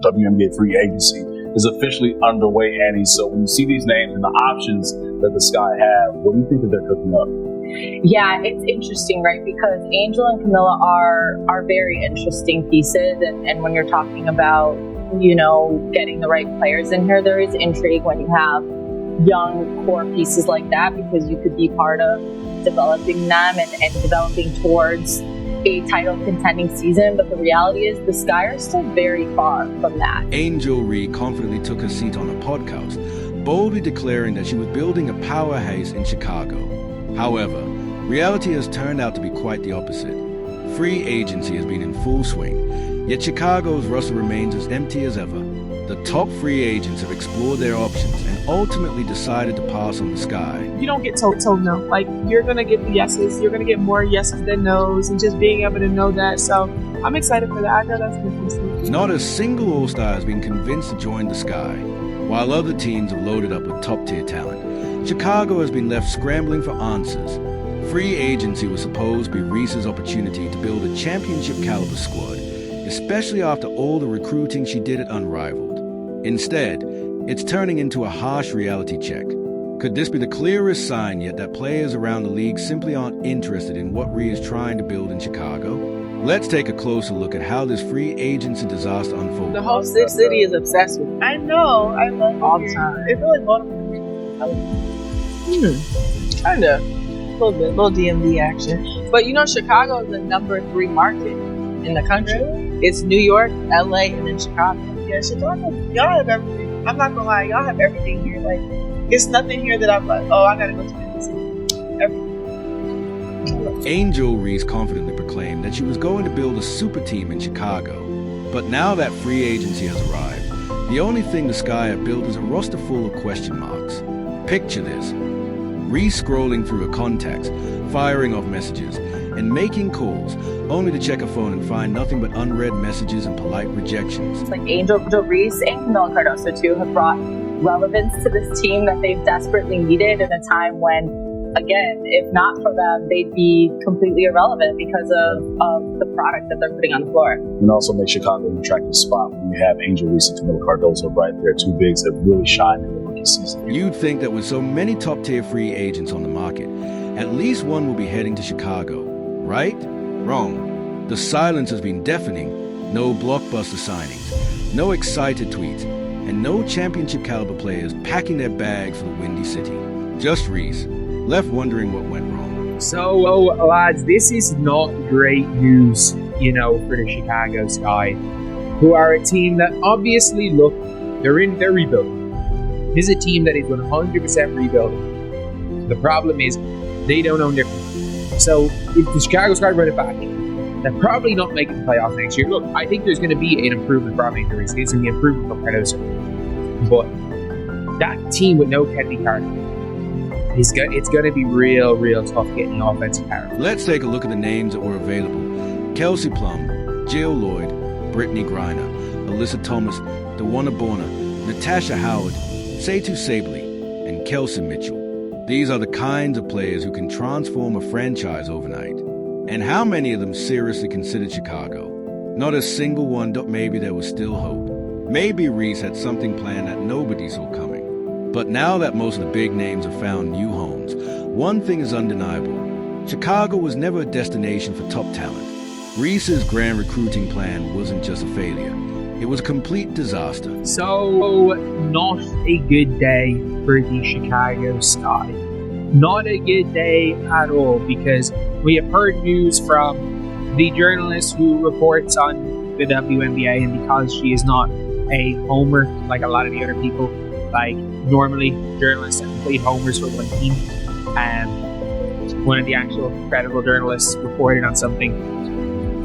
WNBA free agency is officially underway, Annie. So when you see these names and the options that the Sky have, what do you think that they're cooking up? Yeah, it's interesting, right? Because Angel and Camilla are very interesting pieces. And when you're talking about, getting the right players in here, there is intrigue when you have young core pieces like that, because you could be part of developing them and developing towards a title contending season. But the reality is the Sky are still very far from that. Angel Reese confidently took her seat on a podcast, boldly declaring that she was building a powerhouse in Chicago. However, reality has turned out to be quite the opposite. Free agency has been in full swing, yet Chicago's roster remains as empty as ever. The top free agents have explored their options and ultimately decided to pass on the Sky. You don't get told no. Like, you're going to get the yeses. You're going to get more yeses than nos, and just being able to know that. So I'm excited for that. I know that's going to be. Not a single All-Star has been convinced to join the Sky. While other teams have loaded up with top-tier talent, Chicago has been left scrambling for answers. Free agency was supposed to be Reese's opportunity to build a championship-caliber squad, especially after all the recruiting she did at Unrivaled. Instead, it's turning into a harsh reality check. Could this be the clearest sign yet that players around the league simply aren't interested in what Rhea is trying to build in Chicago? Let's take a closer look at how this free agency disaster unfolded. The whole city is obsessed with it. I know. I love all the time. It really motivates me. Kind of. A little bit. A little DMV action. But Chicago is the number 3 market in the country. Really? It's New York, LA, and then Chicago. Yeah, Chicago, y'all have everything. I'm not gonna lie, y'all have everything here. Like, it's nothing here that I'm like, oh, I gotta go to the city. Everything. Angel Reese confidently proclaimed that she was going to build a super team in Chicago. But now that free agency has arrived, the only thing the Sky have built is a roster full of question marks. Picture this. Reese scrolling through her contacts, firing off messages, and making calls, only to check her phone and find nothing but unread messages and polite rejections. Like Angel Reese and Camilla Cardoso, too, have brought relevance to this team that they've desperately needed in a time when, again, if not for them, they'd be completely irrelevant because of the product that they're putting on the floor. And also make Chicago an attractive spot when you have Angel Reese and Camilla Cardoso right there, 2 bigs that really shine in the rookie season. You'd think that with so many top-tier free agents on the market, at least one will be heading to Chicago, right? Wrong. The silence has been deafening. No blockbuster signings, no excited tweets, and no championship-caliber players packing their bags for the Windy City. Just Reese, left wondering what went wrong. So, lads, this is not great news, for the Chicago Sky, who are a team that obviously, they're rebuilding. This is a team that is 100% rebuilding. The problem is they don't own their future. So, if the Chicago Sky run it back, they're probably not making the playoffs next year. Look, I think there's going to be an improvement from Angel Reese. There's going to be an improvement from Cardoso. But that team with no Kennedy Carter, it's going to be real tough getting the offensive power. Let's take a look at the names that were available. Kelsey Plum, Jill Lloyd, Brittany Griner, Alyssa Thomas, DeWanna Borna, Natasha Howard, Satu Sabley, and Kelsey Mitchell. These are the kinds of players who can transform a franchise overnight. And how many of them seriously considered Chicago? Not a single one, but maybe there was still hope. Maybe Reese had something planned that nobody saw coming. But now that most of the big names have found new homes, one thing is undeniable. Chicago was never a destination for top talent. Reese's grand recruiting plan wasn't just a failure. It was a complete disaster. So, not a good day for the Chicago Sky. Not a good day at all, because we have heard news from the journalist who reports on the WNBA, and because she is not a homer like a lot of the other people, like normally journalists have played homers for one team, and one of the actual credible journalists reported on something.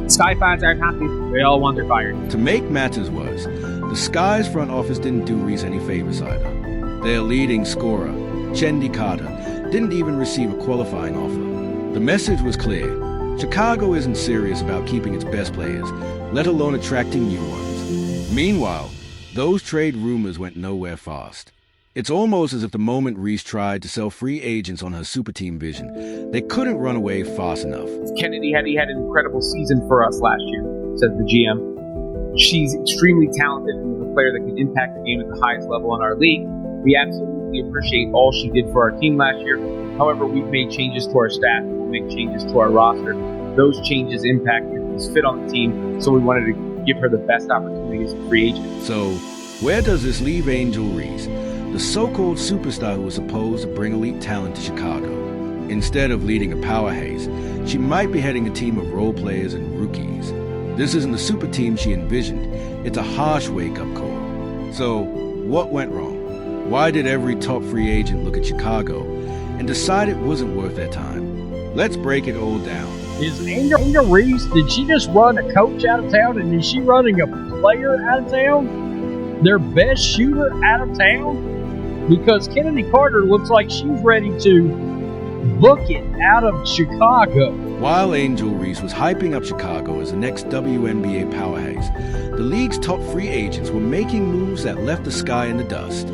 Sky fans aren't happy. They all want her fired. To make matters worse, the Sky's front office didn't do Reese any favors either. Their leading scorer, Chendi Carter, didn't even receive a qualifying offer. The message was clear. Chicago isn't serious about keeping its best players, let alone attracting new ones. Meanwhile, those trade rumors went nowhere fast. It's almost as if the moment Reese tried to sell free agents on her super team vision, they couldn't run away fast enough. Kennedy had an incredible season for us last year, says the GM. she's extremely talented and is a player that can impact the game at the highest level in our league. We absolutely appreciate all she did for our team last year. However, we've made changes to our staff. We've made changes to our roster. Those changes impact Tiffany's fit on the team, so we wanted to give her the best opportunities as a free agent. So, where does this leave Angel Reese, the so-called superstar who was supposed to bring elite talent to Chicago? Instead of leading a power haze, she might be heading a team of role players and rookies. This isn't the super team she envisioned. It's a harsh wake-up call. So, what went wrong? Why did every top free agent look at Chicago and decide it wasn't worth their time? Let's break it all down. Is Angel Reese, did she just run a coach out of town, and is she running a player out of town? Their best shooter out of town? Because Kennedy Carter looks like she's ready to book it out of Chicago. While Angel Reese was hyping up Chicago as the next WNBA powerhouse, the league's top free agents were making moves that left the sky in the dust.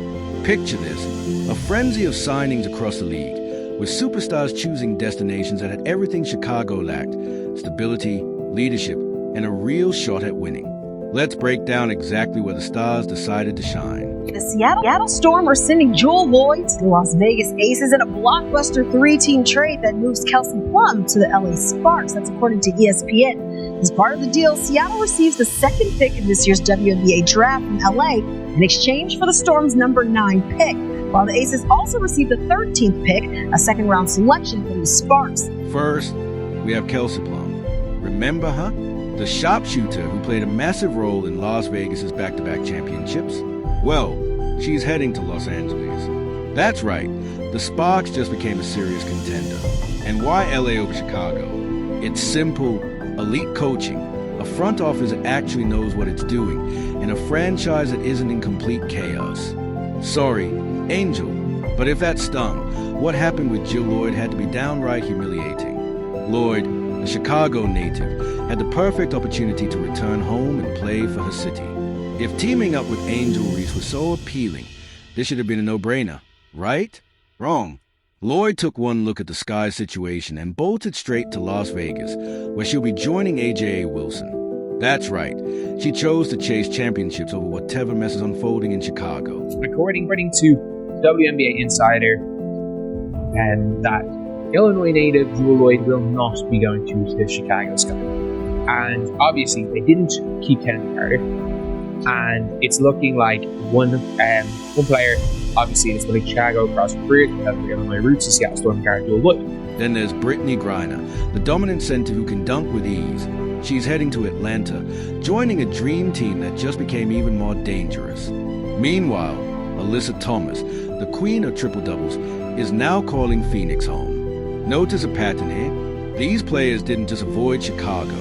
Picture this, a frenzy of signings across the league, with superstars choosing destinations that had everything Chicago lacked: stability, leadership, and a real shot at winning. Let's break down exactly where the stars decided to shine. The Seattle Storm are sending Jewel Lloyd to the Las Vegas Aces in a blockbuster 3-team trade that moves Kelsey Plum to the LA Sparks. That's according to ESPN. As part of the deal, Seattle receives the second pick in this year's WNBA draft from LA in exchange for the Storm's number 9 pick, while the Aces also receive the 13th pick, a second-round selection from the Sparks. First, we have Kelsey Plum. Remember her? The sharpshooter who played a massive role in Las Vegas's back-to-back championships? Well, she's heading to Los Angeles. That's right, the Sparks just became a serious contender. And why LA over Chicago? It's simple: elite coaching, a front office that actually knows what it's doing, and a franchise that isn't in complete chaos. Sorry, Angel, but if that stung, what happened with Jill Lloyd had to be downright humiliating. Lloyd, the Chicago native, had the perfect opportunity to return home and play for her city. If teaming up with Angel Reese was so appealing, this should have been a no-brainer, right? Wrong. Lloyd took one look at the Sky situation and bolted straight to Las Vegas, where she'll be joining AJA Wilson. That's right, she chose to chase championships over whatever mess is unfolding in Chicago. According to WNBA Insider, and that Illinois native Jewel Lloyd will not be going to the Chicago Sky. And obviously, they didn't keep Kennedy Carter. And it's looking like one player, obviously, is going to Chicago across her career because of the Illinois roots, the Seattle Storm guard Jewel Lloyd. Then there's Brittany Griner, the dominant center who can dunk with ease. She's heading to Atlanta, joining a dream team that just became even more dangerous. Meanwhile, Alyssa Thomas, the queen of triple-doubles, is now calling Phoenix home. Notice a pattern here. These players didn't just avoid Chicago.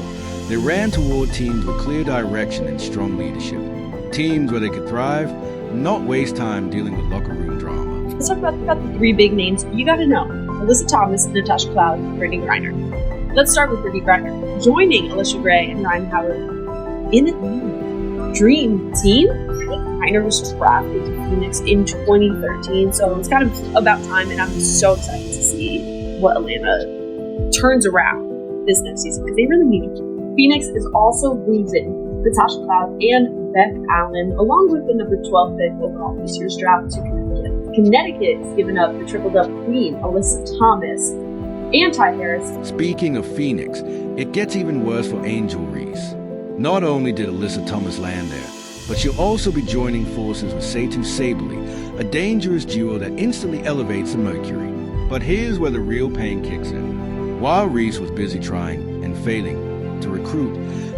They ran toward teams with clear direction and strong leadership. Teams where they could thrive, not waste time dealing with locker room drama. Let's talk about the three big names you gotta know: Alyssa Thomas, Natasha Cloud, and Brittany Griner. Let's start with Brittany Griner, joining Alicia Gray and Ryan Howard in a dream team. I think Griner was drafted to Phoenix in 2013, so it's kind of about time, and I'm so excited to see what Atlanta turns around this next season, because they really need it. Phoenix is also losing Natasha Cloud and Beth Allen, along with the number 12 pick overall this year's draft to Connecticut. Connecticut has given up the triple-double queen, Alyssa Thomas, and Ty Harris. Speaking of Phoenix, it gets even worse for Angel Reese. Not only did Alyssa Thomas land there, but she'll also be joining forces with Seitu Sabely, a dangerous duo that instantly elevates the Mercury. But here's where the real pain kicks in. While Reese was busy trying and failing to recruit,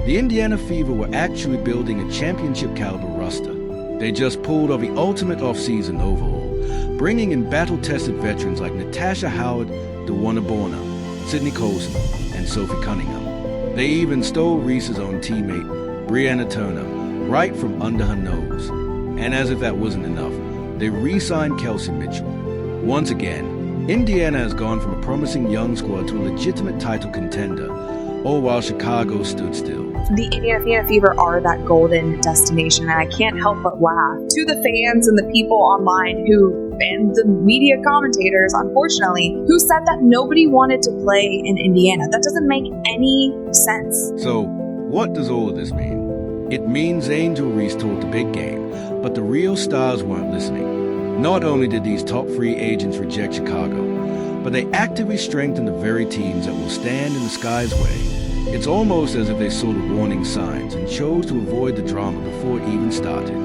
the Indiana Fever were actually building a championship-caliber roster. They just pulled off the ultimate offseason overhaul, bringing in battle-tested veterans like Natasha Howard, DeWanna Bonner, Sydney Colson, and Sophie Cunningham. They even stole Reese's own teammate, Brianna Turner, right from under her nose. And as if that wasn't enough, they re-signed Kelsey Mitchell. Once again, Indiana has gone from a promising young squad to a legitimate title contender, all while Chicago stood still. The Indiana Fever are that golden destination, and I can't help but laugh to the fans and the people online and the media commentators, unfortunately, who said that nobody wanted to play in Indiana. That doesn't make any sense. So, what does all of this mean? It means Angel Reese talked a big game, but the real stars weren't listening. Not only did these top free agents reject Chicago, but they actively strengthened the very teams that will stand in the Sky's way. It's almost as if they saw the warning signs and chose to avoid the drama before it even started.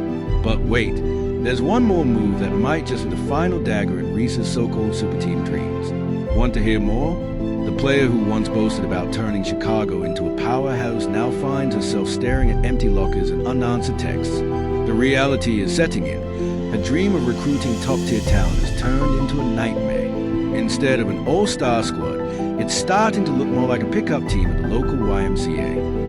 But wait, there's one more move that might just be the final dagger in Reese's so-called super team dreams. Want to hear more? The player who once boasted about turning Chicago into a powerhouse now finds herself staring at empty lockers and unanswered texts. The reality is setting in. Her dream of recruiting top-tier talent has turned into a nightmare. Instead of an all-star squad, it's starting to look more like a pickup team at the local YMCA.